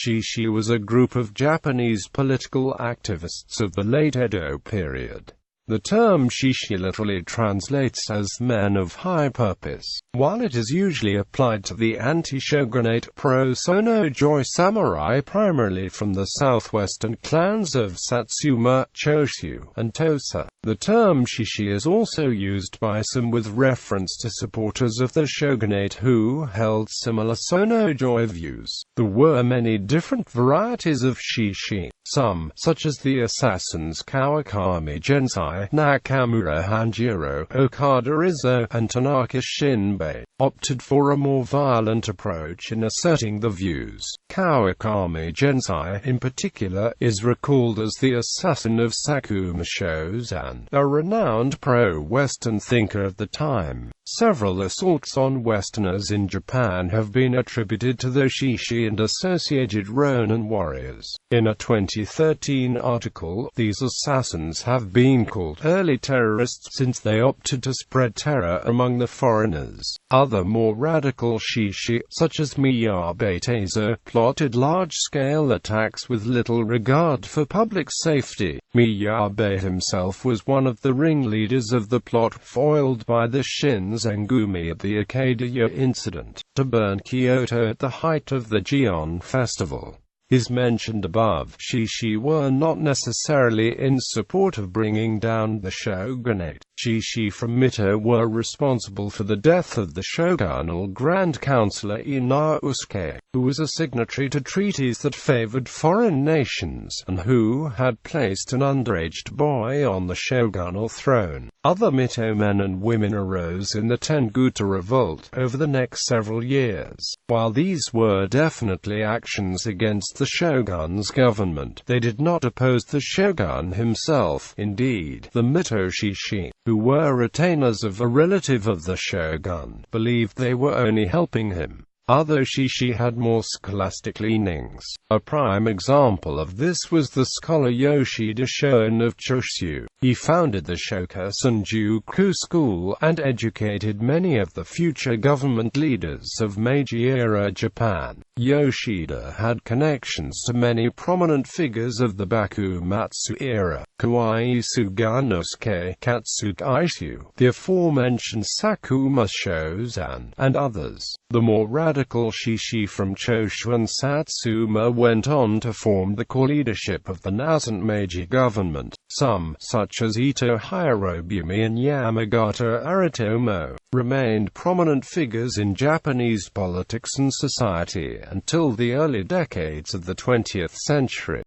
Shishi was a group of Japanese political activists of the late Edo period. The term shishi literally translates as men of high purpose, while it is usually applied to the anti-shogunate pro-sonnō samurai primarily from the southwestern clans of Satsuma, Chōshū, and Tosa. The term shishi is also used by some with reference to supporters of the shogunate who held similar sonnō views. There were many different varieties of shishi.Some, such as the assassins Kawakami Gensai, Nakamura Hanjirō, Okada Izō, and Tanaka Shinbei, opted for a more violent approach in asserting the views. Kawakami Gensai, in particular, is recalled as the assassin of Satsuma Shosun, a renowned pro-Western thinker of the time. Several assaults on Westerners in Japan have been attributed to the shishi and associated Ronin warriors. In a 2013 article, these assassins have been called early terrorists since they opted to spread terror among the foreigners. Other more radical shishi, such as Miyabe, plotted large-scale attacks with little regard for public safety. Miyabe himself was one of the ringleaders of the plot, foiled by the Shinzengumi at the Okada incident, to burn Kyoto at the height of the Gion festival. As mentioned above, shishi were not necessarily in support of bringing down the shogunate. Shishi from Mito were responsible for the death of the shogunal Grand Counselor Inosuke, who was a signatory to treaties that favored foreign nations, and who had placed an underaged boy on the shogunal throne. Other Mito men and women arose in the Tenguta revolt over the next several years. While these were definitely actions against the shogun's government, they did not oppose the shogun himself. Indeed, the Mito shishi, who were retainers of a relative of the shogun, believed they were only helping him. Other shishi had more scholastic leanings. A prime example of this was the scholar Yoshida Shoin of Chōshū. He founded the Shokusenjuku school, and educated many of the future government leaders of Meiji-era Japan. Yoshida had connections to many prominent figures of the Bakumatsu era: Kawai Suganosuke, Katsugaishu, the aforementioned Satsuma Shosun, and others. The more radical shishi from Chōshū and Satsuma went on to form the core leadership of the nascent Meiji government. Some, such as Ito Hirobumi and Yamagata Aritomo, remained prominent figures in Japanese politics and society until the early decades of the 20th century.